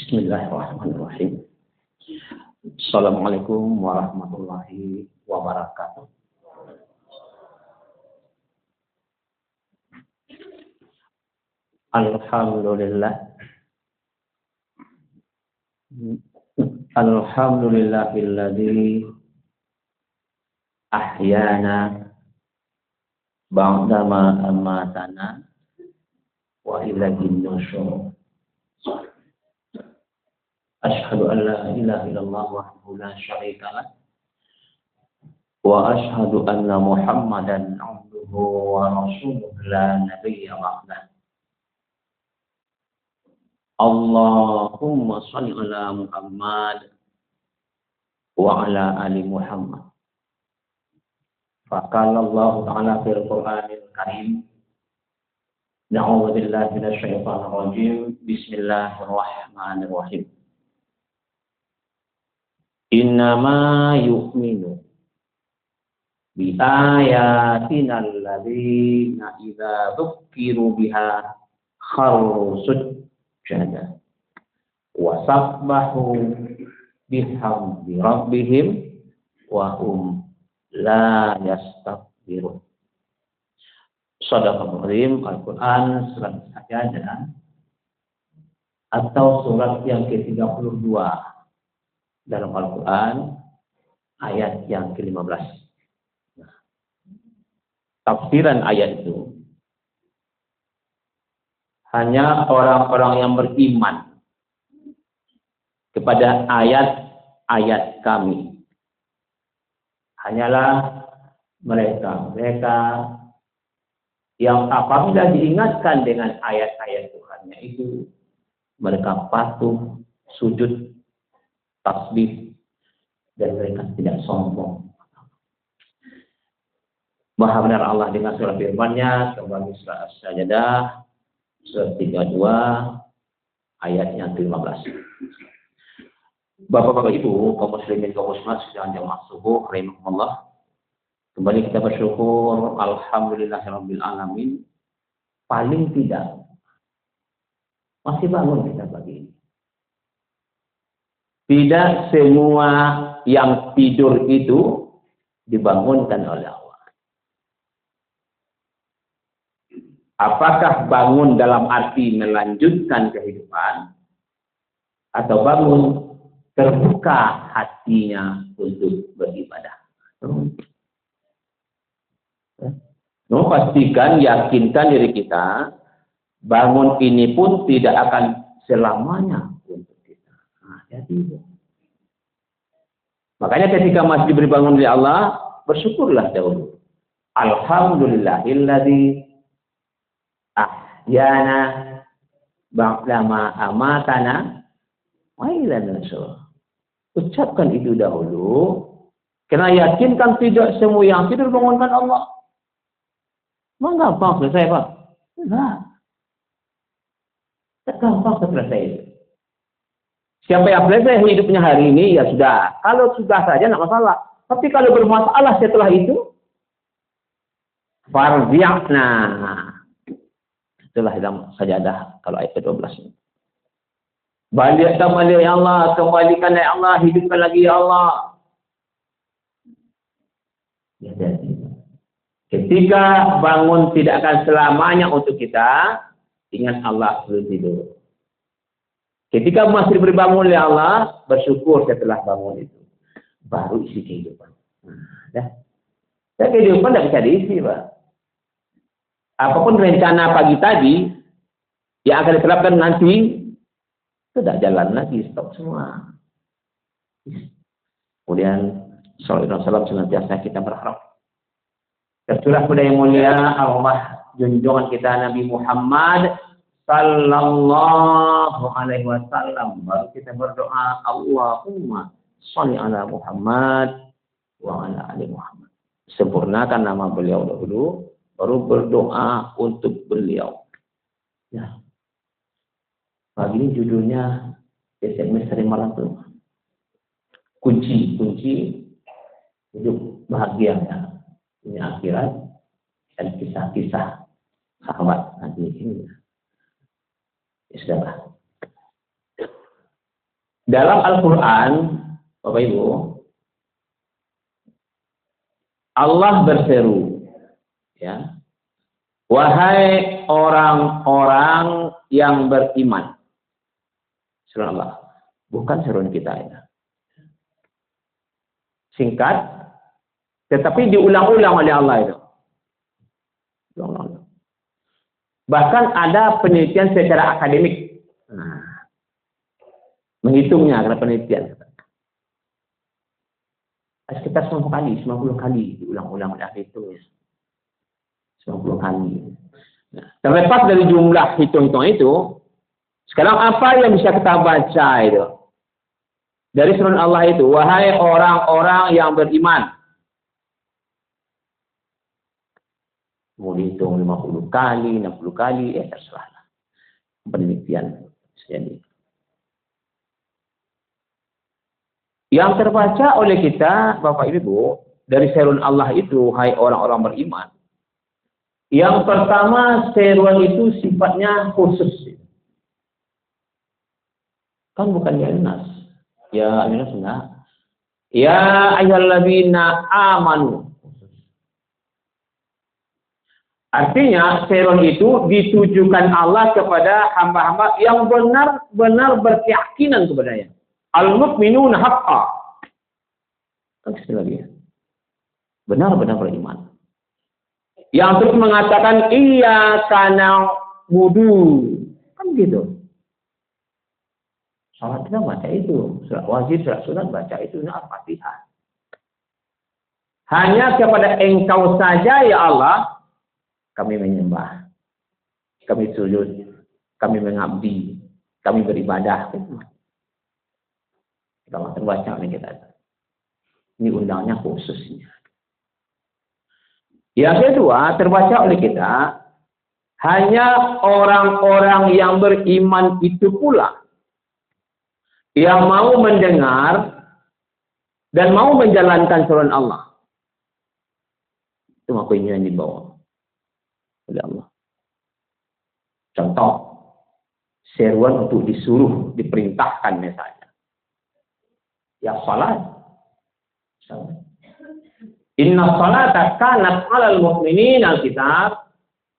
Bismillahirrahmanirrahim. Assalamualaikum warahmatullahi wabarakatuh. Alhamdulillah. Alhamdulillahilladzi ahyana ba'dama amatana wa ilaihin nusyur. Asyhadu an la ilaha illallah wahdahu la syarika lah wa asyhadu anna Muhammadan abduhu wa rasuluhu la nabiyya ba'dah. Allahumma shalli ala Muhammad wa ala ali Muhammad. Faqala Allah ta'ala fil Qur'anil Karim. Na'udzu billahi minasy syaithanir rajim. Bismillahirrahmanirrahim. Innama yu'minu bi ayatina alladzina idza dzukkiru biha kharru sujada wa sabbahu bihamdi rabbihim wa hum la yastakbirun. Shadaqallahul azim. Al-Quran surat As-Sajdah atau surat yang ke-32 dalam Al-Quran, ayat yang ke-15. Nah, tafsiran ayat itu hanya orang-orang yang beriman kepada ayat-ayat kami. Hanyalah mereka yang apabila diingatkan dengan ayat-ayat Tuhannya itu, mereka patuh, sujud, tasbih, dan mereka tidak sombong. Maha benar Allah dengan surah firman-Nya, kembali surah As-Sajdah, surat 32, ayat yang ke-15. Bapak-bapak Ibu, kaum muslimin, kaum muslimat, sedang jamaah subuh, rahimahumullah. Kembali kita bersyukur, alhamdulillahirabbil alamin. Paling tidak masih bangun kita pagi ini. Tidak semua yang tidur itu dibangunkan oleh Allah. Apakah bangun dalam arti melanjutkan kehidupan, atau bangun terbuka hatinya untuk beribadah? Pastikan, yakinkan diri kita, bangun ini pun tidak akan selamanya untuk kita. Nah, jadi makanya ketika masih diberi bangun oleh Allah, bersyukurlah dahulu. Alhamdulillahilladzi ahyana ba'dama amatana wa ilaihin nusyur. Ucapkan itu dahulu, karena yakinkan tidak semua yang tidur bangunkan Allah. Memang gampang selesai, Pak? Enggak. Tak gampang selesai itu. Siapa yang selesai hidupnya hari ini, ya sudah. Kalau sudah saja, tidak masalah. Tapi kalau bermasalah setelah itu, farzi'na. Itulah dalam Sajdah, kalau ayat 12. Balik kembali ya Allah, kembalikan ya Allah, hidupkan lagi ya Allah. Ya, jadi. Ketika bangun tidak akan selamanya untuk kita, ingat Allah sebelum tidur. Ketika masih diberi bangun oleh Allah, bersyukur setelah bangun itu. Baru isi kehidupan. Nah, ya. Kehidupan tidak bisa diisi, Pak. Apapun rencana pagi tadi, yang akan diterapkan nanti, tidak jalan lagi, stop semua. Kemudian, salam senantiasa kita berharap. Tercurah pada yang mulia Allah junjungan kita Nabi Muhammad sallallahu alaihi wasallam. Baru kita berdoa, Allahumma sholli ala Muhammad wa ala ali Muhammad. Sempurnakan nama beliau dahulu, baru berdoa untuk beliau. Ya. Pagi ini judulnya SMS hari malam itu kunci hidup bahagia ya. Ini akhirat dan kisah-kisah sahabat nanti ini. Ya sudahlah. Dalam Al-Quran, Bapak Ibu, Allah berseru, ya, wahai orang-orang yang beriman. Surah Allah, bukan seruan kita ya. Singkat, tetapi diulang-ulang oleh Allah itu. Bahkan ada penelitian secara akademik. Menghitungnya karena penelitian. Sekitar 90 kali diulang-ulang oleh ahli itu. 90 kali. Nah, terlepas dari jumlah hitung-hitung itu, sekarang apa yang bisa kita baca itu? Dari firman Allah itu, wahai orang-orang yang beriman. Mau dihitung 50 kali, 60 kali, terserah. Penelitian. Jadi. Yang terbaca oleh kita, Bapak Ibu, dari seruan Allah itu, hai orang-orang beriman. Yang pertama, seruan itu sifatnya khusus. Kan bukan ya nas. Ya nas enggak. Ya ayyuhalladzina amanu. Artinya, seruan itu ditujukan Allah kepada hamba-hamba yang benar-benar berkeyakinan kepadanya. Al-mu'minun haqqa. Sekali lagi. Benar-benar beriman. Yang terus mengatakan iya kana wudu. Kan gitu. Salat kita baca itu. Surat wajib, surat sunat baca itu. Al-Fatihah. Hanya kepada Engkau saja ya Allah kami menyembah. Kami sujud. Kami mengabdi. Kami beribadah. Kita terbaca oleh kita. Ini undangnya khususnya. Yang kedua, terbaca oleh kita, hanya orang-orang yang beriman itu pula yang mau mendengar dan mau menjalankan seruan Allah. Itu makanya yang dibawa oleh Allah. Contoh, seruan untuk disuruh, diperintahkan misalnya. Ya salat. Inna salata kanat 'alal mu'minina al-kitab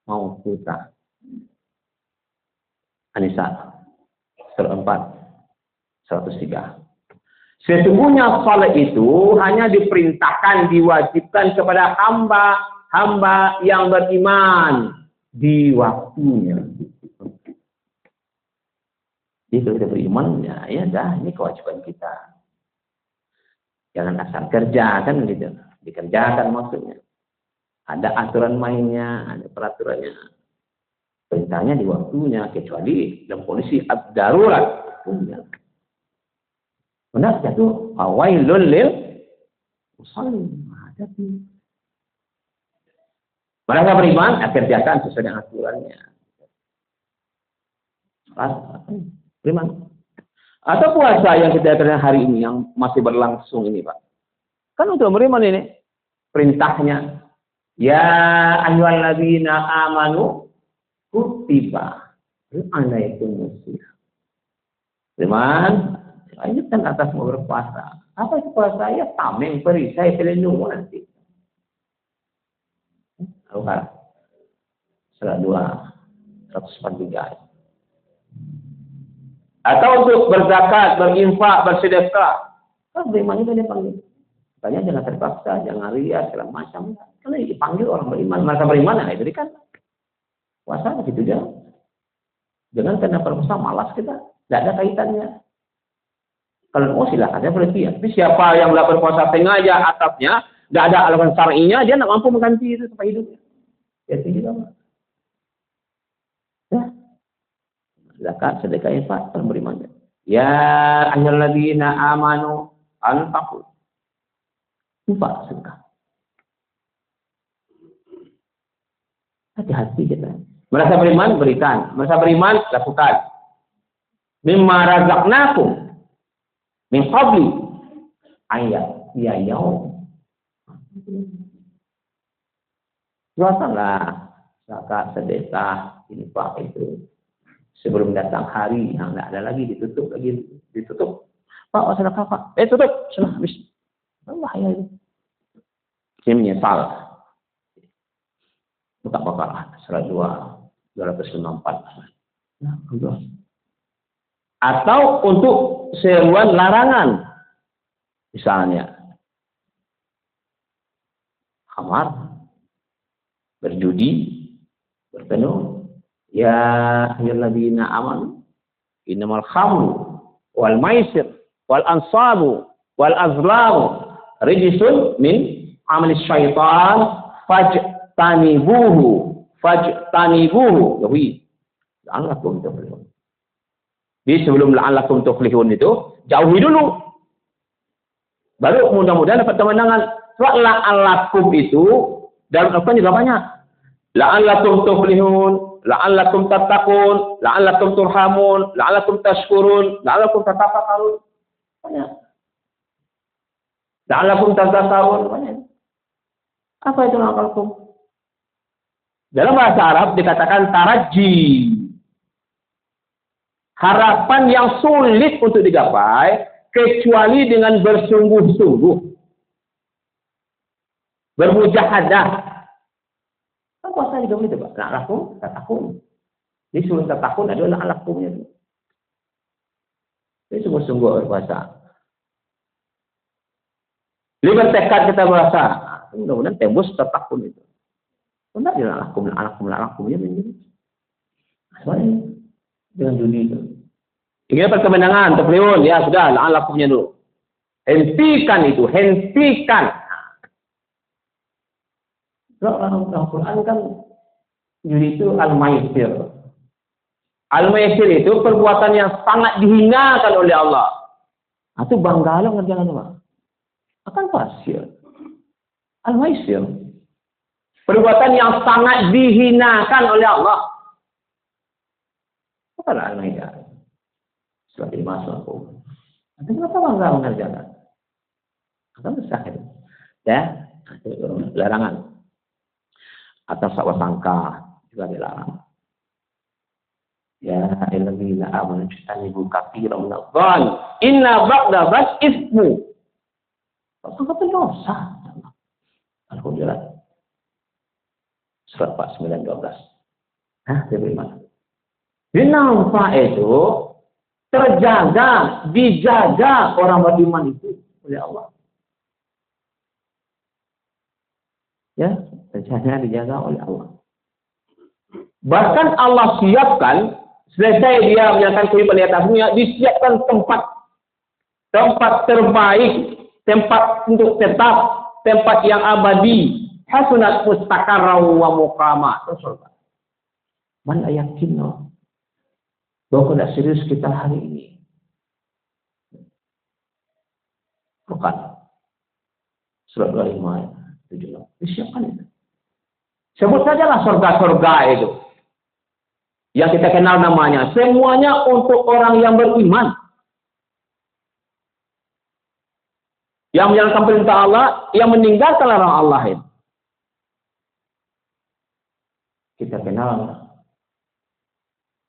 mawquta. An-Nisa surah 4 103. Sesungguhnya salat itu hanya diperintahkan, diwajibkan kepada hamba yang beriman di waktunya. Jika kita beriman, ya dah, ini kewajiban kita. Jangan asal kerja, kan gitu. Dikerjakan maksudnya. Ada aturan mainnya, ada peraturannya. Perintahnya di waktunya, kecuali dalam kondisi darurat. Benar, jatuh. Awailul lil musallin. Mereka beriman, kerjakan sesuai dengan aturannya. Beriman. Atau puasa yang kita kerjakan hari ini, yang masih berlangsung ini, Pak. Kan untuk beriman ini. Perintahnya. Ya ayyuhalladzina amanu kutiba alaikumusiyam. Beriman. Lanjutkan atas mau berpuasa. Apa itu puasa? Ya tameng, perisai, pelindung nanti. Al-Baqarah. Surah 2, 143. Atau untuk berzakat, berinfak, bersedekah. Kan beriman itu dia panggil. Makanya jangan terpaksa, jangan ria, segala macam. Kalau dipanggil orang beriman, mereka beriman, ya diberikan. Puasa begitu aja. Jangan karena berpuasa malas kita. Tidak ada kaitannya. Kalau mau silakan, dia berarti ya. Tapi siapa yang tidak berpuasa sengaja atapnya, tidak ada alasan syar'inya, dia tidak mampu mengganti itu sampai hidupnya. Ya juga, Pak. Ya. Zakat, sedekah, infak, orang beriman. Ya ayyuhalladzina amanu anfaqu. Infak, sedekah. Hati-hati kita. Merasa beriman, berikan. Merasa beriman, lakukan. Mimma razaqnakum min qabli ayat ya yaum. Puasalah, zakat, sedekah, infak itu. Sebelum datang hari yang tidak ada lagi, ditutup. Pak, sedekah Pak. Tutup, sudah habis. Bahaya itu. Ini menyesal. Buka Baqarah, surah 254. Nah, atau untuk seruan larangan. Misalnya, khamar, berjudi, bertenung. Ya ayyuhalladzina amanu innamal khamru wal maisir wal ansabu wal azlamu rijsun min amali syaitan fajtanibuhu jauhi la'allakum tuflihun. Jadi sebelum la'allakum tuflihun itu jauhi dulu, baru mudah-mudahan dapat kemenangan. La'allakum itu dalam Al-Quran juga banyak. La'allakum tuflihun, la'allakum tattaqun, la'allakum turhamun, la'allakum tashkurun, la'allakum tatafakkarun. Banyak. La'allakum tadhakkarun. Banyak. Apa itu la'allakum? Dalam bahasa Arab dikatakan taraji. Harapan yang sulit untuk digapai kecuali dengan bersungguh-sungguh. Bermujahadah. Kan puasa juga begitu, Pak. La'allakum tattaqun. Jadi suruh tattaqun adalah la'allakumnya itu. Jadi sungguh-sungguh berpuasa. Jadi bertekad kita berpuasa. Mudah-mudahan tembus tattaqun itu. Benar ya la'allakum ya begini. Soalnya dengan dunia itu. Ingin dapat kemenangan, tuflihun, ya sudah, la'allakumnya dulu. Hentikan itu, hentikan. Dalam Al-Quran kan judi itu al-maisir. Al-maisir itu perbuatan yang sangat dihinakan oleh Allah. Itu banggalah ngerjakan apa? Akan pasir. Al-maisir. Perbuatan yang sangat dihinakan oleh Allah. Apa al-maidah? Surat 5 aku. Nanti kenapa bangga mengerjakan? Akan besar itu. Ya, larangan. Atau sangka juga dilarang. Ya ayyuhallazina amanu ijtanibu katsiran minadh-dhann inna ba'da dzan ismu. Sangka itu dosa. Al-Hujurat surat 49:12. Dari mana? Nampak itu terjaga, dijaga orang beriman itu oleh Allah. Ya, terjaga, dijaga oleh Allah. Bahkan Allah siapkan, selesai dia menyatakan kehidupan di atas dunia, disiapkan tempat terbaik, tempat untuk tetap, tempat yang abadi, hasunat mustaqarra wa muqama. Surga. Mana yakin bahwa tidak serius kita hari ini? Bukan. Surat 25 ayat 17. Disiapkan itu. Sebut sajalah surga-surga itu. Yang kita kenal namanya. Semuanya untuk orang yang beriman. Yang menjalankan perintah Allah, yang meninggalkan larangan Allah itu. Kita kenal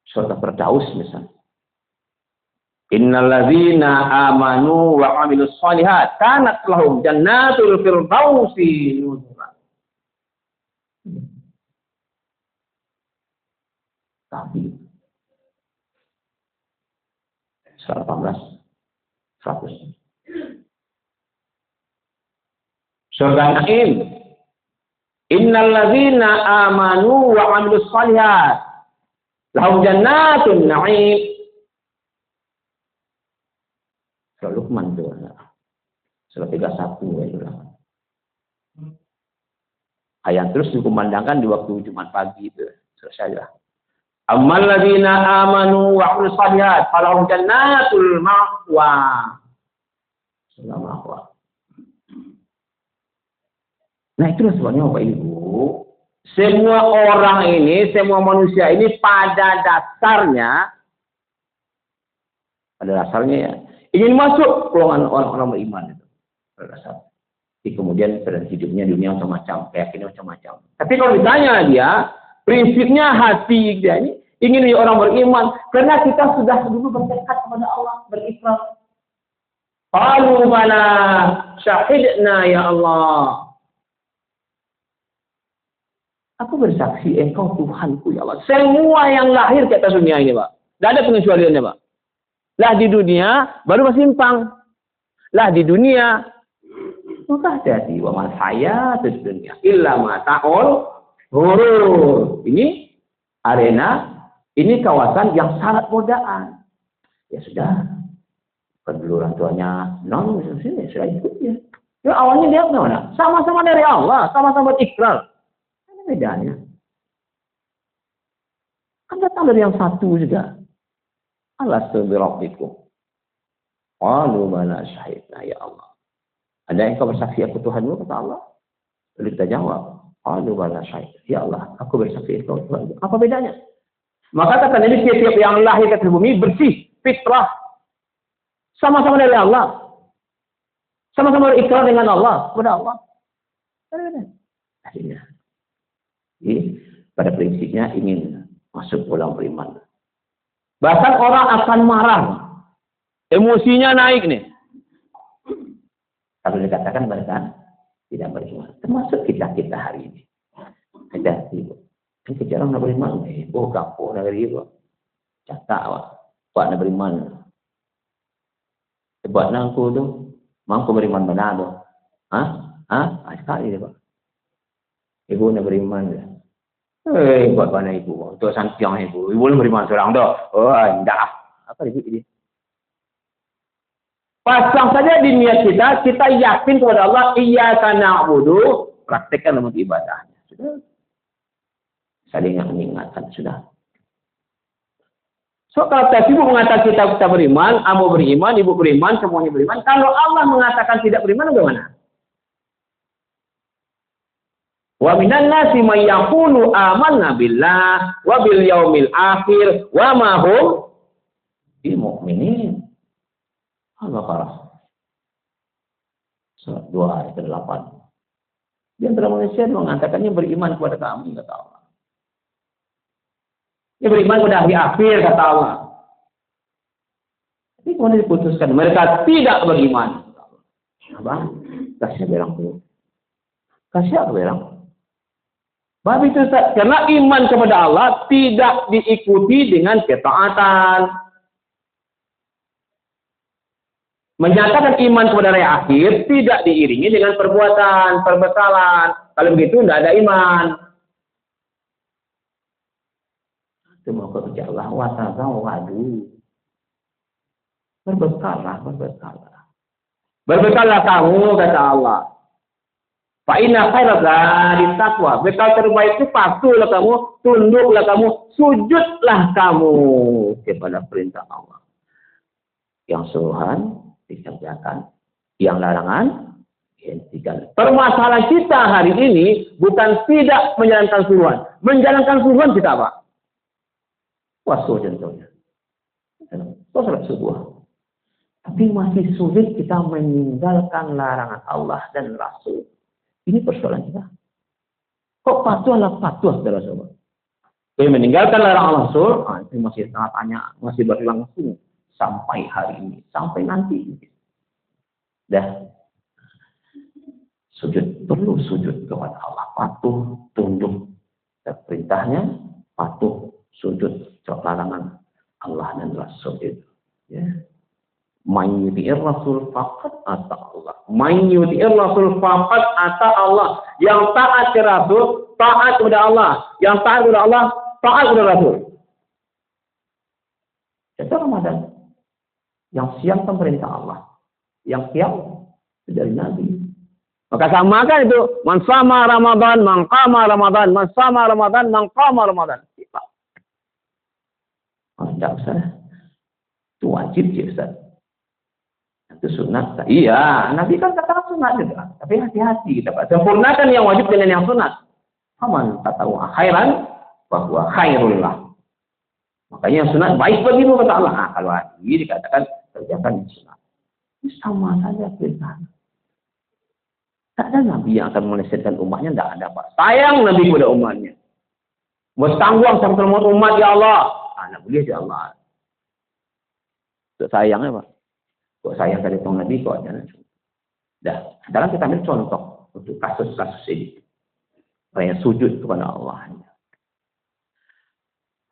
surga Firdaus misalnya. Innal ladzina amanu wa 'amilus shalihat kanat lahum jannatul firdausi nuzula. Tapi surah 18 100. Surga Naim. Innal ladzina amanu wa 'amilus shalihat lahum jannatun na'im. Surah Luqman itu. Surah 31 itu. Ayat terus dikumandangkan di waktu Jumat pagi itu. Selesai lah. Ammal ladzina amanu wa 'amilus shalihat falahum jannatul ma'wa. Surah Ma'wa. Nah itu sebabnya Bapak Ibu, semua orang ini, semua manusia ini pada dasarnya ya, ingin masuk golongan orang-orang beriman itu. Pada dasar. Kemudian pada hidupnya dunia macam-macam, keyakinan macam-macam. Tapi kalau ditanya dia, prinsipnya hati dia ini ingin menjadi orang beriman, karena kita sudah dulu bertekad kepada Allah, berikrar. Qalu bala syahidna ya Allah. Aku bersaksi engkau Tuhanku ya Allah. Semua yang lahir ke atas dunia ini, Pak. Tidak ada pengecualiannya, Pak. Lah di dunia baru bersimpang. Lah di dunia maka hati-hati wa man hayatud dunya illa mata'ul ghurur. Ini arena, ini kawasan yang sangat godaan. Ya sudah. Kedua orang tuanya non sini sudah ikut ya. Ya awalnya dia mana? Sama-sama dari Allah, sama-sama ikrar. Ada bedanya. Kan datang dari yang satu juga. Alastu bi rabbikum. Qalu bala syahidna ya Allah. Ada yang kau bersaksi aku Tuhanmu, kata Allah. Lalu kita jawab, qalu bala syahidna ya Allah, aku bersaksi engkau Tuhanmu. Apa bedanya? Maka kata Nabi, setiap yang lahir ke bumi bersih, fitrah. Sama-sama dari Allah. Sama-sama berikrar dengan Allah, kepada Allah. Akhirnya. Jadi, pada prinsipnya ingin masuk dalam beriman. Bahkan orang akan marah. Emosinya naik nih. Kalau dikatakan mereka tidak beriman. Termasuk kita hari ini. Hati-hati. Ini kejarang nak beriman. Kampung negeri itu. Catak Pak nak beriman. Sebab nangku tu. Mangku beriman benar tu. Sekali dia Pak. Ibu nak beriman dia. Buat mana ibu? Untuk santiang ibu. Ibu nak beriman seorang tu. Oh, tidak. Apa dia? Pasang saja di niat kita yakin kepada Allah, iyyaka na'budu, praktekkan dalam ibadahnya. Sudah. Saling mengingatkan, sudah. So, kalau ibu mengatakan kita beriman, kamu beriman, ibu beriman, semuanya beriman. Kalau Allah mengatakan tidak beriman, bagaimana? Wa minan nasi may yaqulu amanna billah wa bil yaumil akhir wa ma hum bimu'minin. Al-Baqarah surat 2 ayat 8. Di antara manusia mengatakannya beriman kepada kami, kata Allah. Dia beriman kepada hari akhir, kata Allah. Tapi kemudian diputuskan mereka tidak beriman. Apa? Kasih berang dulu. Kasih apa berang? Sebab itu karena iman kepada Allah tidak diikuti dengan ketaatan. Menyatakan iman kepada hari akhir tidak diiringi dengan perbuatan, perbekalan. Kalau begitu tidak ada iman. Itu mau kerja Allah watazawwadu. Berbekallah. Berbekallah kamu, kata Allah. Fa inna khairaz zadi taqwa. Bekal terbaik itu patuhlah kamu, tunduklah kamu, sujudlah kamu kepada perintah Allah. Yang suruhan dikerjakan, yang larangan dihentikan. Permasalahan kita hari ini bukan tidak menjalankan suruhan. Menjalankan suruhan kita apa? Puasa contohnya. Sholat subuh. Tapi masih sulit kita meninggalkan larangan Allah dan Rasul. Ini persoalan kita. Kok patuhlah patuh, saudara-saudara. Meninggalkan larangan Rasul, itu masih sangat banyak, masih berlangsung. Sampai hari ini, sampai nanti. Dah. Sujud, perlu sujud kepada Allah. Patuh, tunduk. Perintahnya, patuh, sujud. Larangan Allah dan Rasul itu. Ya. Man yuti'ir Rasul faqad ata Allah. Man yuti'ir Rasul faqad ata Allah. Yang taat ke Rasul, taat kepada Allah. Yang taat kepada Allah, taat kepada Rasul. Itu Ramadan. Yang siang kan perintah Allah. Yang qiyam dari Nabi. Maka samakan itu. Man sama Ramadan, man qama Ramadan. Man sama Ramadan, man qama Ramadan. Tidak usah. Itu wajib sih Ustaz. Itu sunat. Iya, Nabi kan katakan sunat juga. Tapi hati-hati kita Pak. Sempurnakan yang wajib dengan yang sunat. Aman katahu khairan bahwa khairullah. Makanya yang sunat baik bagimu, kata Allah. Kalau ini dikatakan kerjakan yang sunat. Ini sama saja perintah. Tak ada Nabi yang akan melesetkan umatnya, tidak ada Pak. Sayang Nabi kepada umatnya. Bertanggung sampai umat ya Allah. Anak boleh ya Allah. Sayangnya Pak. Kok saya tadi tong Nabi, kok jangan. Dah, sekarang kita ambil contoh untuk kasus-kasus ini. Orang yang sujud kepada Allah.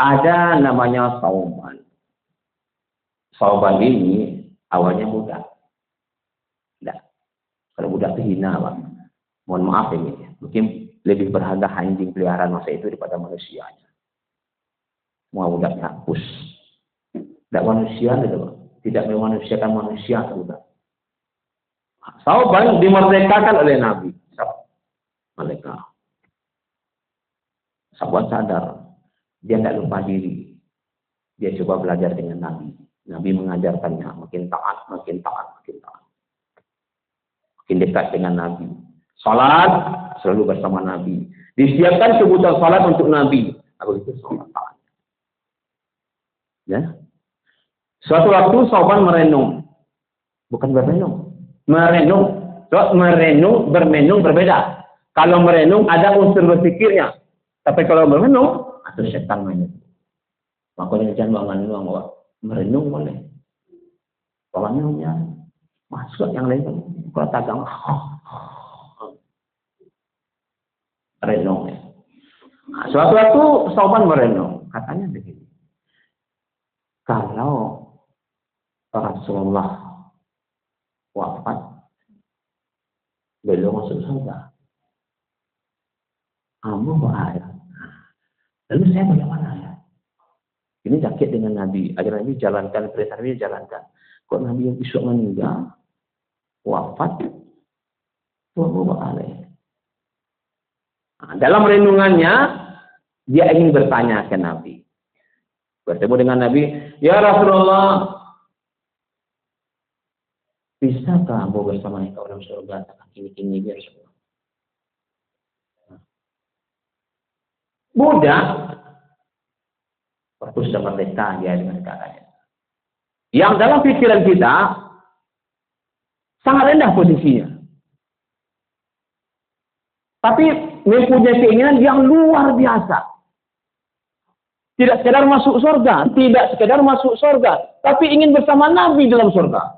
Ada namanya Sauban. Sauban ini awalnya budak. Nah, kalau budak itu hina, Pak. Mohon maaf ini. Mungkin lebih berharga anjing peliharaan masa itu daripada manusianya. Semua budak hapus. Tidak manusia, tidak memanusiakan manusia, budak. Sauban dimerdekakan oleh Nabi. Mereka. Sauban sadar. Dia tidak lupa diri. Dia coba belajar dengan Nabi. Nabi mengajarkannya. Makin taat, makin taat, makin taat. Makin dekat dengan Nabi. Salat selalu bersama Nabi. Disiapkan kebutuhan salat untuk Nabi. Apa itu salat taat. Ya. Suatu waktu Sauban merenung. Bukan berenung. Merenung. So, merenung, bermenung berbeda. Kalau merenung ada unsur berpikirnya. Tapi kalau merenung atau setan main. Makanya jangan bangun merenung boleh. Bangunnya masuk yang lain kalau tagang renung. Nah, suatu waktu Sauban merenung, katanya begini. Kalau Rasulullah wafat, beliau masuk surga. Ambo bahaya. Lalu saya bagaimana ya? Ini sakit dengan Nabi. Ajaran Nabi jalankan, perintah Nabi jalankan. Kok Nabi yang besok meninggal, wafat, Tuhan alaih. Nah, dalam renungannya, dia ingin bertanya ke Nabi. Bertemu dengan Nabi, ya Rasulullah, bisakah Ambo bersama engkau dalam surga? Kini dia Rasulullah. Budak waktu sudah merdeka dia dengan kakaknya. Yang dalam pikiran kita sangat rendah posisinya. Tapi mempunyai keinginan yang luar biasa. Tidak sekedar masuk surga, tapi ingin bersama Nabi dalam surga.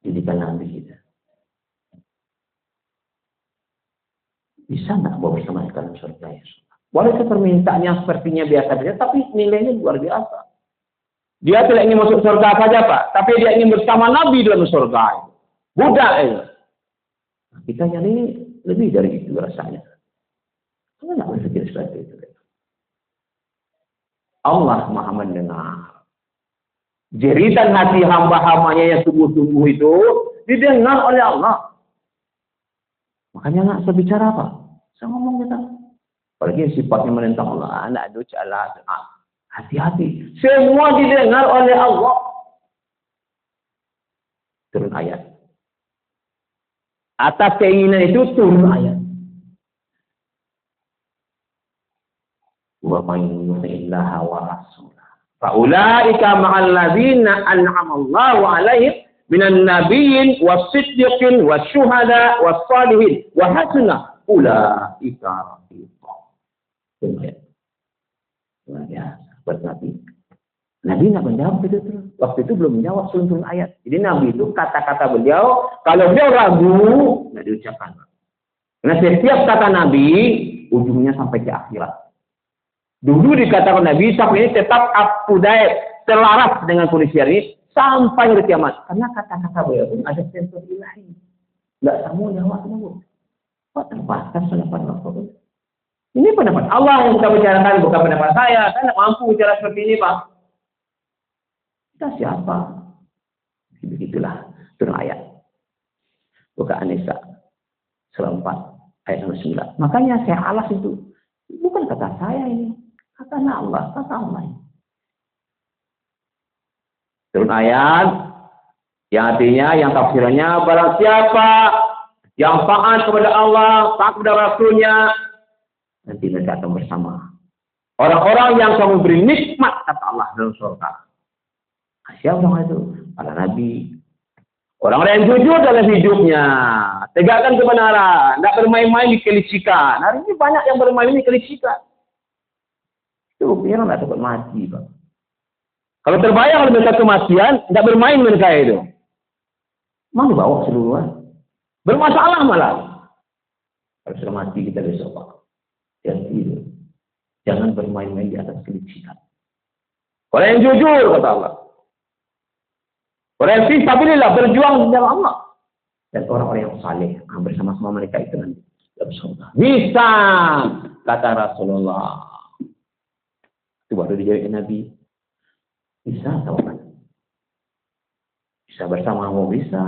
Didikan Nabi kita. Bisa nggak bawa bersama dalam surga ya? Boleh permintaannya sepertinya biasa saja, tapi nilainya luar biasa. Dia tidak ingin masuk surga saja, Pak, tapi dia ingin bersama Nabi dalam surga. Budak itu. Kita nyari lebih dari itu rasanya. Kita nggak berpikir seperti itu. Allah Maha mendengar. Jeritan hati hamba-hambanya yang sungguh-sungguh itu didengar oleh Allah. Makanya nggak berbicara apa? Saya ngomong kita. Apalagi sifatnya menentang Allah. Anak duc Allah. Hati-hati. Semua didengar oleh Allah. Turun ayat. Atas keinginan itu turun ayat. Wa man yuti'illaha wa rasulah. Fa ulaika ma'al ladzina an'ama Allahu 'alaihim minan nabiyyin was-siddiqin wasyuhada was-salihin wa hasuna ulaika rafiqa. Luar biasa buat Nabi. Nabi nggak menjawab itu. Waktu itu belum menjawab turun ayat. Jadi Nabi itu kata-kata beliau, kalau beliau ragu, nggak diucapkan. Karena setiap kata Nabi, ujungnya sampai ke akhirat. Dulu dikatakan Nabi, sampai ini tetap up to date, selaras dengan kondisi ini, sampai hari kiamat. Karena kata-kata beliau pun ada sensor ilahi. Nggak semua jawabnya, Bu. Kok terbatas pendapat Allah? Ini pendapat Allah yang kita bicarakan, bukan pendapat saya. Saya nggak mampu bicara seperti ini, Pak. Kita siapa? Begitulah turun ayat. Buka An-Nisa surah 4 ayat 9. Makanya saya alas itu. Bukan kata saya ini. Kata Allah, kata Allah. Turun ayat yang artinya, yang tafsirannya, barang siapa yang taat kepada Allah, taat kepada Rasulnya, nanti mereka akan bersama orang-orang yang kamu beri nikmat, kata Allah dalam surga. Siapa orang itu? Para nabi. Orang-orang yang jujur dalam hidupnya. Tegakkan kebenaran. Tidak bermain-main di kelicikan. Hari ini banyak yang bermain di kelicikan. Itu biar tidak takut mati, Pak. Kalau terbayang oleh mereka kematian, tidak bermain mereka itu. Mau dibawa seluruhan. Bermasalah malah. Kalau sudah mati kita besok, Pak. Jadi, jangan bermain-main di atas kelicikan. Orang yang jujur, kata Allah. Orang yang fisabilillah, berjuang di dalam Allah. Dan orang-orang yang saleh, bersama-sama mereka itu nanti. Bisa, kata Rasulullah. Itu baru dijawab Nabi. Bisa, kawan. Bisa bersama Allah, bisa.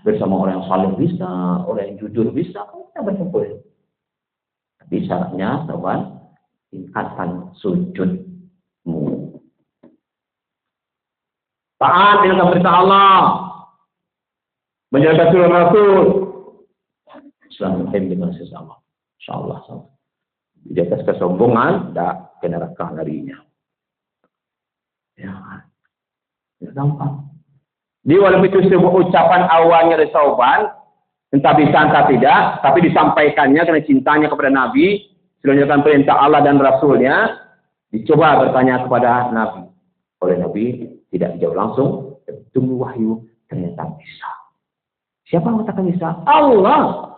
Bersama orang yang saleh, bisa. Orang yang jujur, bisa. Kita berkumpul. Tapi syaratnya, kawan, tingkatkan sujudmu. Taat dengan perintah Allah. Menjaga sunnah Rasul. Islam dengan sesama. InsyaAllah. Di atas kesombongan, tak ke neraka darinya. Ya, gampang. Di walaupun itu sebuah ucapan awalnya dari taubat, entah bisa entah tidak, tapi disampaikannya karena cintanya kepada Nabi, selanjutnya perintah Allah dan Rasulnya, dicoba bertanya kepada Nabi. Oleh Nabi tidak dijawab langsung, tunggu wahyu, ternyata bisa. Siapa yang mengatakan bisa? Allah.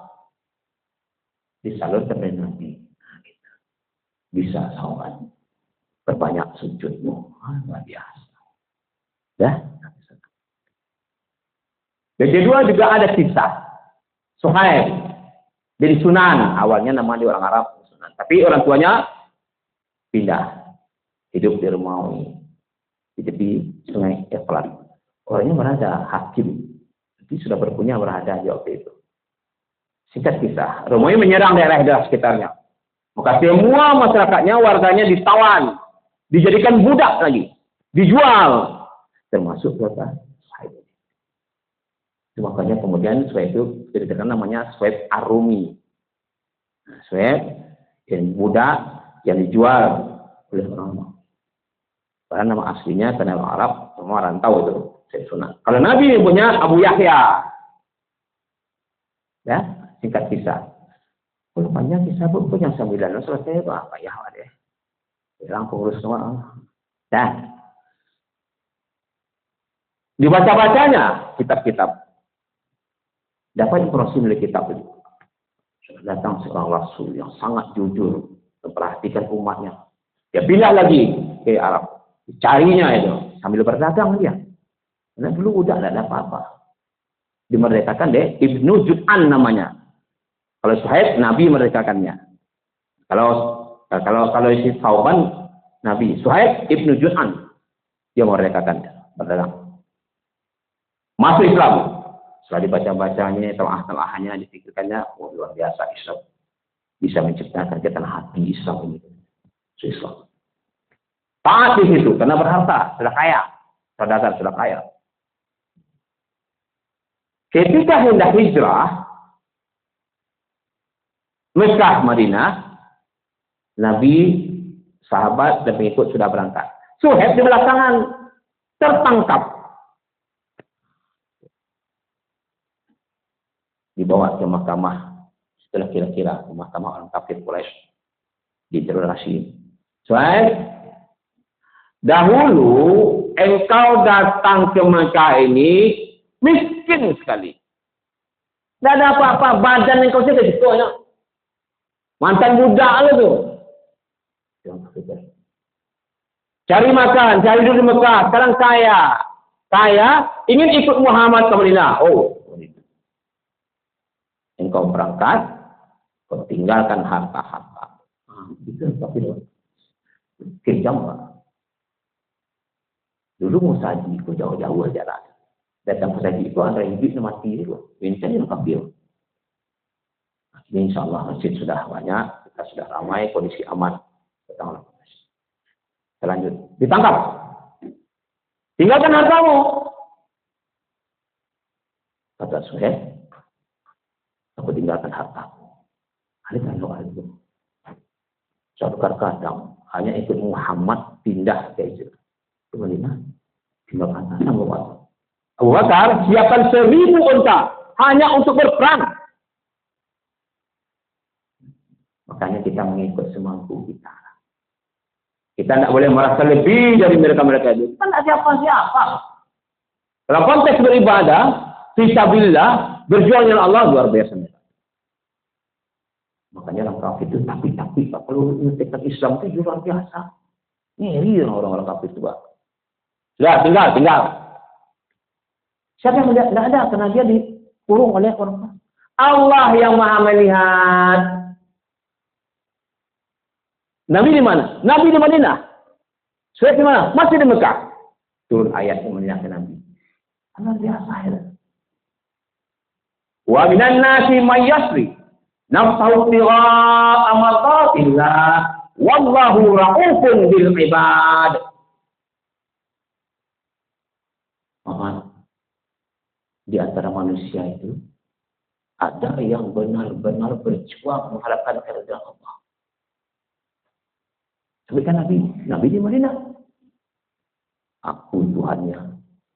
Disalurkan oleh Nabi. Nah, gitu. Bisa sahabat. Perbanyak sujudmu. Luar biasa. Ya. Yang kedua juga ada kisah. Suhaib. Jadi Sunan. Awalnya nama dia orang Arab. Sunan. Tapi orang tuanya pindah. Hidup di Romawi. Di tepi sungai Efrat. Orangnya berada hakim. Jadi sudah berpunya berada di waktu itu. Singkat kisah. Romawi menyerang daerah-daerah sekitarnya. Maka semua masyarakatnya, warganya ditawan. Dijadikan budak lagi. Dijual. Termasuk kota Suhaib. Makanya kemudian Suhaib itu dikatakan namanya Suhaib Arumi. Nah, Suhaib yang budak yang dijual oleh orang. Karena nama aslinya karena orang Arab, semua orang tahu itu. Sunan. Kalau Nabi punya Abu Yahya. Ya, singkat kisah. Kalau panjang kisah pun yang 9 selesai itu apa ya deh. Hilang pengurus semua. Dan dibaca-bacanya kitab-kitab. Dapat informasi dari kitab itu. Datang seorang Rasul yang sangat jujur memperhatikan umatnya. Dia pindah lagi ke Arab. Carinya itu sambil berdagang dia. Karena dulu udah tidak ada apa-apa. Dimerdekakan deh Ibnu Jud'an namanya. Kalau Suhaib Nabi merdekakannya. Kalau isi Tauban Nabi Suhaib Ibnu Jud'an dia merdekakannya. Berdagang. Masuk Islam. Setelah dibaca-bacanya, telah-telahannya, dipikirkannya, luar biasa Islam. Bisa menciptakan ketenangan hati Islam ini. Islam. Taat di situ, karena berharta, sudah kaya. Saudagar sudah kaya. Ketika hendak hijrah, Mekah, Madinah, Nabi, sahabat, dan pengikut sudah berangkat. Suhaib di belakangan tertangkap. Dibawa ke mahkamah, setelah kira-kira ke mahkamah orang kafir Quraisy, diinterogasi. Suhaib, dahulu engkau datang ke Mekah ini miskin sekali. Tidak ada apa-apa, badan engkau saja gitu. Mantan budak lu tuh. Cari makan, cari dulu di Mekah. Sekarang kaya, ingin ikut Muhammad ke Madinah. Oh, engkau berangkat, kau tinggalkan harta-harta. Itu tapi kejam lah. Dulu mau saji, kau jauh-jauh aja lah. Datang ke saji itu antara hidup dan mati itu. Ini yang kabil. Ini insya Allah masjid sudah banyak, kita sudah ramai, kondisi aman. Kita lanjut. Ditangkap. Tinggalkan hartamu. Kata Suhaib, aku tinggalkan hartaku. Alihkan doa itu. Suatu kadang hanya ikut Muhammad pindah ke Israel. Kemudian tinggalkan hartamu. Abu Bakar siapkan 1000 unta hanya untuk berperang. Makanya kita mengikut semampu kita. Kita tidak boleh merasa lebih dari mereka-mereka itu. Kita tidak siapa-siapa. Dalam konteks beribadah, fisabilillah, berjuang dengan Allah luar biasa. Makanya orang kafir itu tapi kalau menyetekan Islam itu luar biasa. Ngeri orang-orang kafir itu, Pak. Sudah, tinggal. Siapa yang melihat? Tidak ada, karena dia dikurung oleh orang. Allah yang maha melihat. Nabi di mana? Nabi di Madinah. Suhaib di mana? Masih di Mekah. Turun ayat yang mengingatkan Nabi. Luar biasa ya. Wa minan nasi may yasri nafsahu tigha'a mardatillah wallahu ra'ufun bil ibad. Di antara manusia itu ada yang benar-benar berjuang mengharapkan keridhaan Allah. Sebutkan Nabi di Madinah. Aku Tuhannya,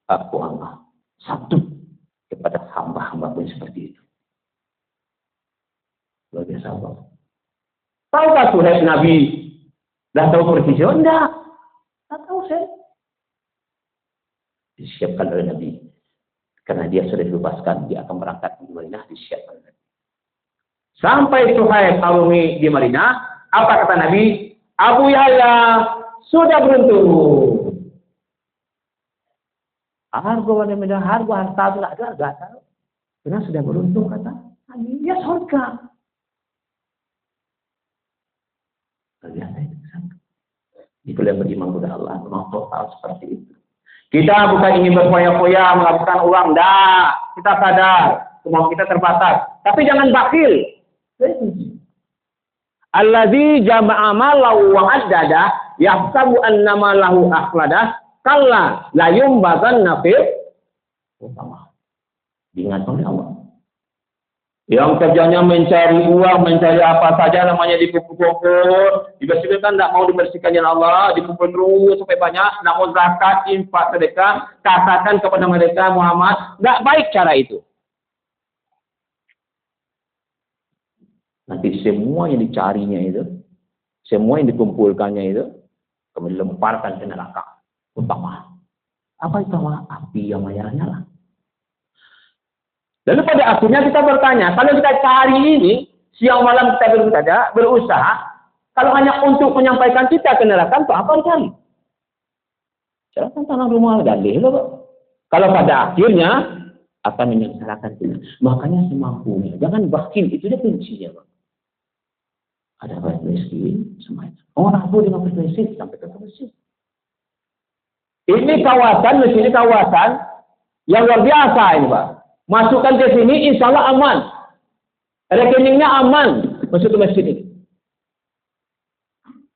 aku Allah. Satu kepada hamba-hamba pun seperti itu. Luar biasa Allah. Tahukah Suhaib Nabi? Dah tahu persis? Enggak. Tak tahu saya. Disiapkan oleh Nabi. Karena dia sudah dibebaskan, dia akan berangkat di Madinah, disiapkan. Sampai Suhaib Arumi di Madinah, apa kata Nabi? Abu Yahya sudah beruntung. Harga harta itu tidak tahu. Karena sudah beruntung kata Nabi, dia surga. Ternyata itu itu yang beriman kepada Allah, memang total seperti itu. Kita bukan ingin berfoya-foya menghabiskan uang, dah. Kita sadar kemampuan kita terbatas. Tapi jangan bakhil. Allazi jama'a malahu wa addada yahsabu annama lahu akhlada kalla la yumbazanna fi utama. Diingat oleh Allah. Yang kerjanya mencari uang, mencari apa saja namanya dikumpul-kumpul, dibersihkan, tidak mau dibersihkan oleh Allah, dikumpul terus sampai banyak, tidak mau zakat, infak, sedekah, katakan kepada mereka Muhammad, tidak baik cara itu. Nanti semua yang dicarinya itu, semua yang dikumpulkannya itu, kemudian lemparkan ke neraka. Utama. Apa utama? Api yang menyala-nyala. Lalu pada akhirnya kita bertanya, kalau kita cari ini, siang malam kita berusaha, kalau hanya untuk menyampaikan kita ke neraka, untuk apa dicari? Silakan tanah rumah dalih loh. Kalau pada akhirnya akan menyengsarakan kita. Makanya semampunya. Jangan bakhil, itu dia kuncinya, Pak. Ada baik miskin, semuanya. Orang ragu dengan miskin sampai ke masjid. Ini kawasan yang luar biasa ini, Pak. Masukkan ke sini, insya Allah aman. Rekeningnya aman. Masuk ke masjid ini.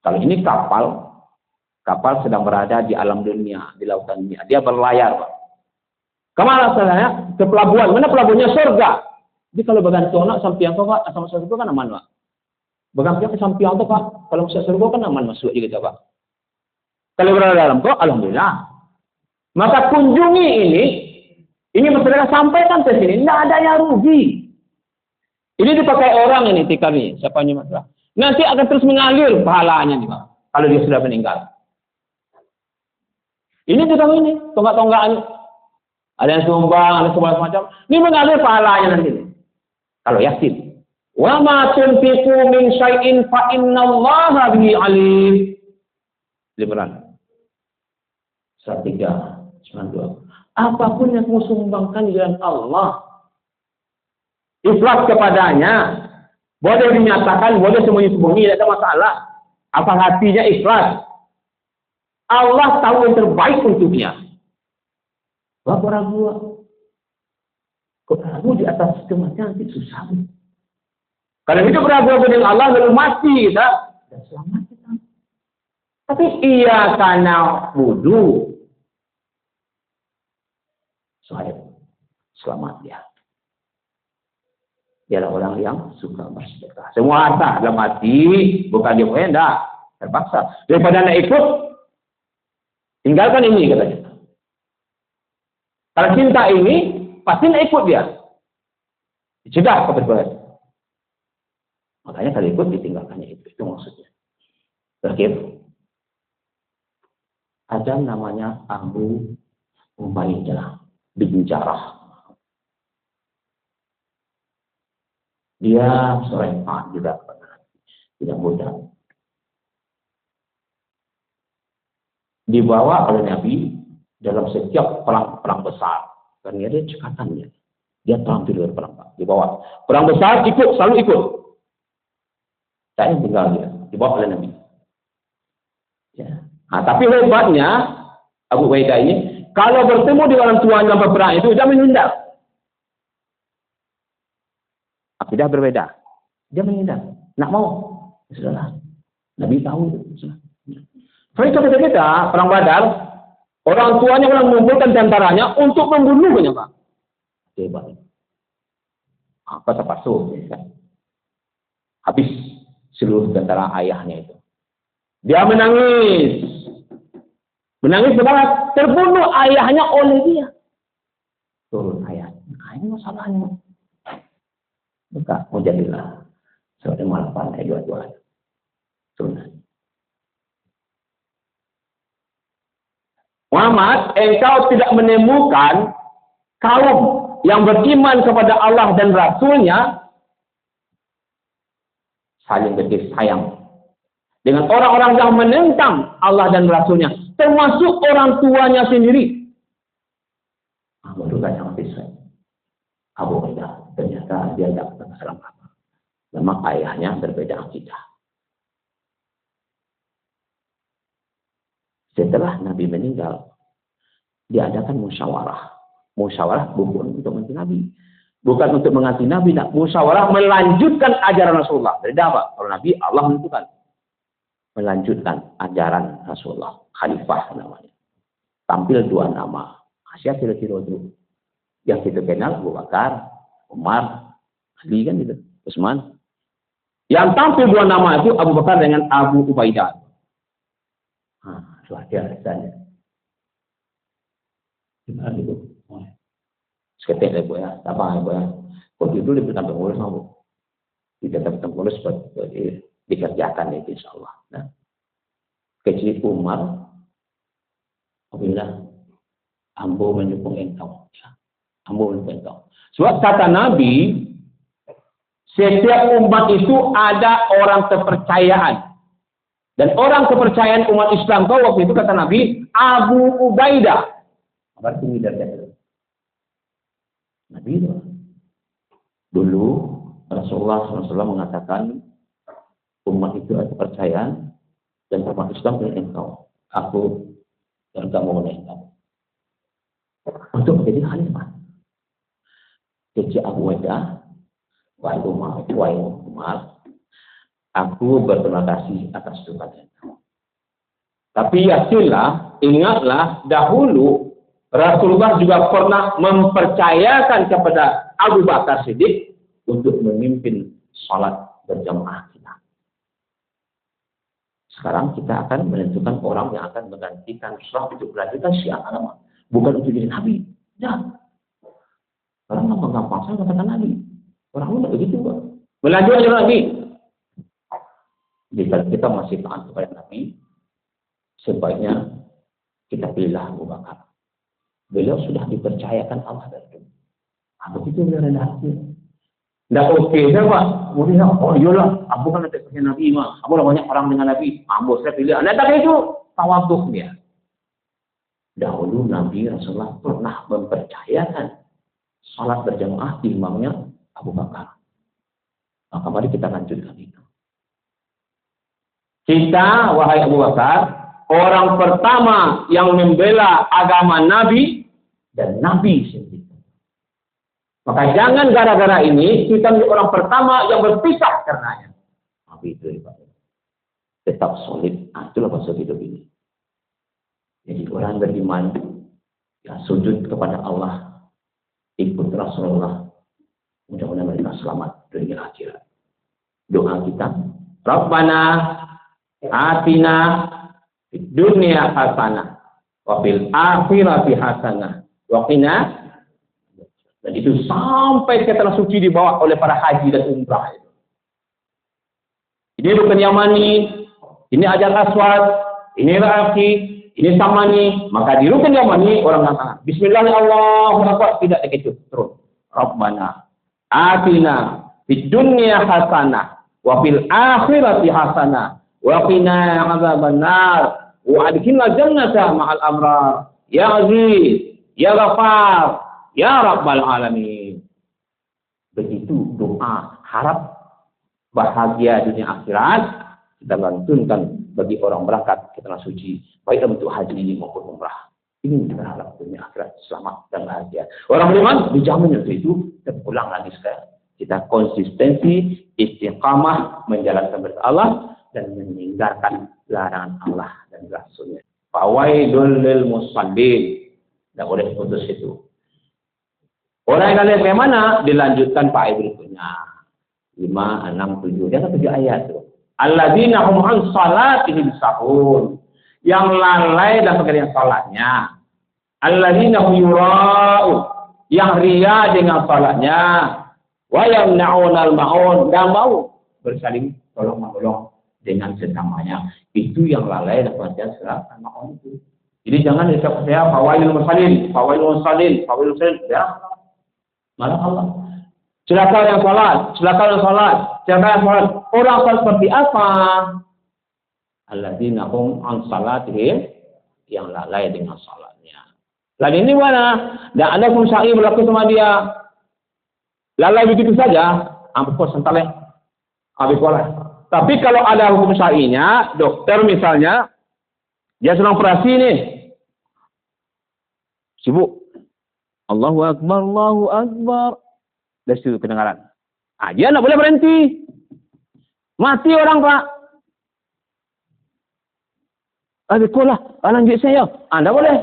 Kalau ini kapal sedang berada di alam dunia, di lautan dunia. Dia berlayar, Pak. Kemana asalnya? Ke pelabuhan. Mana pelabuhannya? Surga. Jadi kalau bagian tonak sampiang kau, Pak, sama surga kan aman, Pak. Bagian pihak ke sampiang tu, Pak. Kalau masuk surga kan aman masuk juga, Pak. Kalau berada dalam kau, alhamdulillah. Maka kunjungi ini masyarakat sampaikan ke sini. Tidak ada yang rugi. Ini dipakai orang ini, kami. Siapa ini masalah? Nanti akan terus mengalir pahalanya nih, Pak. Kalau dia sudah meninggal. Ini juga ini, tonggak-tonggakan. Ada yang sumbang, ada semua macam. Ini mengalir pahalanya nanti. Kalau yakin. Wa ma tunfiqu min syai'in fa innallaha bihi alim. Imran. 3:92. Apapun yang kamu sumbangkan di jalan Allah, ikhlas kepadanya, boleh dinyatakan, boleh sembunyi-sembunyi, tidak ada masalah. Apa hatinya ikhlas? Allah tahu yang terbaik untuknya. Bapak ragu, kok ragu di atas kematian nanti susah. Kalau hidup ragu dengan Allah, lalu mati kita, dan selamat kita. Tapi iya karena wudu. Suhaib, selamat dia. Dia adalah orang yang suka bersedekah. Semua harta dalam hati, bukan dia enggak terpaksa. Daripada anda ikut, tinggalkan ini katanya. Kalau cinta ini, pasti anda ikut dia. Dicegah kebetulan. Makanya kalau ikut ditinggalkannya itu maksudnya. Terakhir. Ada namanya Abu Ubaidah bin Jarrah. Dia seorang juga tidak mudah. Dibawa oleh Nabi dalam setiap perang besar. Karena dia cekatannya. Dia tampil dari perang. Dibawa. Perang besar ikut, selalu ikut. Saya tinggal dia. Dibawa oleh Nabi. Ya. Nah, tapi hebatnya Abu Ubaidah ini, kalau bertemu dengan orang tuanya berperang itu, dia menghindar. Akidah berbeda. Dia menghindar. Nak mau. Sudahlah. Nabi tahu itu. Mereka beda-beda, perang Badar, orang tuanya mengumpulkan tentaranya untuk membunuhnya, Pak. Hebat. Apa terpaksa? Habis seluruh tentara ayahnya itu. Dia menangis. Menangis berat, terbunuh ayahnya oleh dia. Turun ayat. Nah, ini masalahnya. Maka mujadilah. Seperti malapan ayat dua-dua. Turun. Muhammad, engkau tidak menemukan kaum yang beriman kepada Allah dan Rasulnya saling berkasih sayang dengan orang-orang yang menentang Allah dan Rasulnya, termasuk orang tuanya sendiri. Baru kan yang habis. Abu Ubaidah ternyata dia tidak pernah salam apa. Memang ayahnya berbeda akidah. Setelah Nabi meninggal, diadakan musyawarah. Musyawarah bukan untuk mengganti Nabi. Bukan untuk mengganti Nabi. Musyawarah melanjutkan ajaran Rasulullah. Beda apa? Kalau Nabi, Allah menentukan. Melanjutkan ajaran Rasulullah. Khalifah namanya. Tampil dua nama. Asyad kira-kira itu. Yang kita kenal, Abu Bakar, Umar, Ali kan gitu. Utsman. Yang tampil dua nama itu, Abu Bakar dengan Abu Ubaidah. Luar biasa. Gimana itu? Seketik lah, Bu ya. Apa Bu ya? Kalau itu lebih tambah ngurus, Bu. Tidak tambah ngurus dikerjakan itu, insya Allah. Nah, kecil Umar, apabila ambo menyokong engkau. Ambo menyokong engkau. Sebab kata Nabi, setiap umat itu ada orang kepercayaan. Dan orang kepercayaan umat Islam kau waktu itu kata Nabi Abu Ubaidah. Apa tinggi darjatnya? Nabi itu. Dulu Rasulullah SAW mengatakan umat itu ada kepercayaan dan umat Islam punya engkau. Aku dan kamu oleh engkau. Untuk menjadi khalifah. Jadi Abu Ubaidah, wahai Umar, aku berterima kasih atas dukungan. Tapi yakinlah, ingatlah, dahulu Rasulullah juga pernah mempercayakan kepada Abu Bakar Siddiq untuk memimpin salat berjamaah kita. Sekarang kita akan menentukan orang yang akan menggantikan Rasulullah untuk melanjutkan syiar agama. Bukan untuk jadi Nabi. Ya. Orang gampang-gampang saya katakan Nabi. Orang tidak begitu, Pak. Melanjutkan Nabi. Jika kita masih taat kepada Nabi, sebaiknya kita pilihlah Abu Bakar. Beliau sudah dipercayakan Allah dari dulu. Begitu beliau rendah hati. Tidak oke, saya Pak. Kemudian, oh iyalah, Abu kan ada percaya Nabi, Mak. Abu lah banyak orang dengan Nabi. Abu saya pilih. Anda tak itu tawaduk dia. Dahulu Nabi Rasulullah pernah mempercayakan salat berjamaah di imamnya Abu Bakar. Maka mari kita lanjutkan itu. Kita, wahai Abu Bakar, orang pertama yang membela agama Nabi dan Nabi sendiri. Maka jangan gara-gara ini kita menjadi orang pertama yang berpisah karenanya. Nabi itu tetap solid. Itulah maksud hidup ini. Jadi orang beriman, ya sujud kepada Allah, ikut Rasulullah. Mudah-mudahan mereka selamat dunia akhirat. Doa kita, Rabbana atina fid dunya hasanah wa fil akhirati hasanah wa qina. Dan itu sampai ke tanah suci dibawa oleh para haji dan umrah. Ini rukun Yamani, ini Hajar Aswad, ini Rafi, ini sama nih, maka di rukun yang ini orang mengatakan Bismillahirrahmanirrahim, tidak dikecut terus. Rabbana atina fid dunya hasanah wa fil akhirati hasanah wa qina adzabannar wa adkhilna jannata ma'al abrar ya aziz ya ghafar ya rabbal alamin. Begitu doa harap bahagia dunia akhirat kita lantunkan bagi orang berangkat ke tanah suci, baik untuk haji maupun umrah. Ini berharap dunia akhirat selamat dan bahagia. Orang beriman dijamin untuk itu. Dan pulang lagi sekarang. Kita konsistensi, istiqamah, menjalankan perintah Allah dan meninggalkan larangan Allah dan Rasulnya. Fawaidul lil musallin. Tidak boleh putus itu. Orang yang kalian bagaimana? Dilanjutkan Pak Ibu berikutnya. 5, 6, 7. Dia kan 7 ayat tuh. Alladzina hum an salatihim sahun. Yang lalai dan pekerjaan salatnya. Alladzina hum yura'un. Yang ria dengan salatnya. Wa yamna'unal ma'un. Dan mau bersaling tolong-menolong dengan sesamanya. Itu yang lalai dan pekerjaan salat ma'un itu. Jadi jangan dikatakan saya fawailul musallin, fawailul musallin, fawailul musallin. Ya. Malah Allah. Celaka yang salat, celaka yang salat, celaka yang salat. Orang seperti apa? Alladzina hum an salatihim, yang lalai dengan salatnya. Lalu ini mana? Dan ada hukum syar'i berlaku sama dia. Lalai begitu saja, ampun sentaleh. Tapi kalau ada hukum syar'inya, dokter misalnya, dia sedang operasi nih. Sibuk. Allahu Akbar, Allahu Akbar. Dari situ kedengaran. Dia tidak boleh berhenti. Mati orang, Pak. Kolah, lanjut saya. Anda boleh.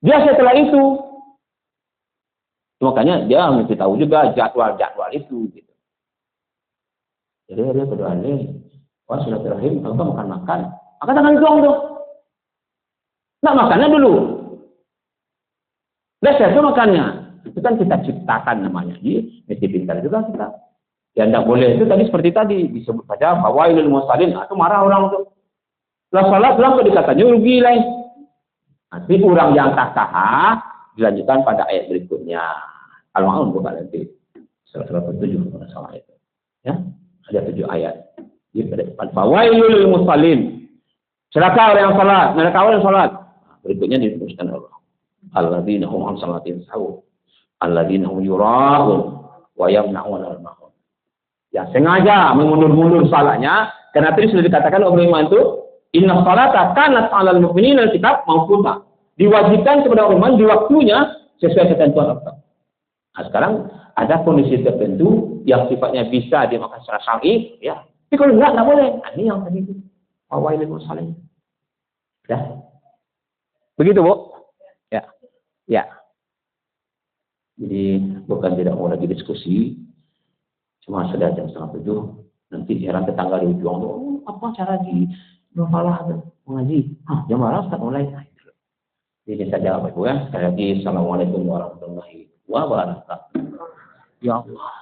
Dia setelah itu. Makanya dia mesti tahu juga jadwal-jadwal itu. Gitu. Jadi dia berdoa nih. Wah, sudah terakhir, kalau makan-makan. Angkat tangan doang tuh. Nah, makannya dulu. Biasa itu makannya. Itu kan kita ciptakan namanya. Jadi, mesti pintar juga kita. Yang tidak boleh itu tadi seperti tadi. Disebut saja fawailul musallin. Itu marah orang itu. Setelah salat, bilang dikatanya rugi lain. Nanti orang yang tak sah, dilanjutkan pada ayat berikutnya. Al-Ma'un bukan nanti. Surah 7. Salah itu. Ya, ada 7 ayat. Jadi, fawailul musallin. Celaka orang yang salat. Celaka orang yang salat. Berikutnya dituliskan Allah. Alladzina hum an salatihim sahun. Alladzina hum yura'un wa yamna'unal ma'un. Yang sengaja mengundur-mundur salatnya, karena tadi sudah dikatakan oleh iman itu, inna salata kanat 'alal mu'minina kitab mawquta. Diwajibkan kepada orang iman di waktunya sesuai ketentuan Allah. Nah, sekarang ada kondisi tertentu yang sifatnya bisa dimakan secara syar'i, ya. Tapi kalau enggak boleh. Nah, ini yang tadi itu. Fawailul musallin. Ya. Begitu, Bu? Ya. Ya. Jadi bukan tidak mau lagi diskusi, cuma sudah jam 6:30. Nanti heran tetangga di ujung, apa cara di malah mengaji? Jam berapa Ustaz mulai? Jadi saja Bapak Ibu ya. Sekali lagi assalamualaikum warahmatullahi wabarakatuh. Ya Allah.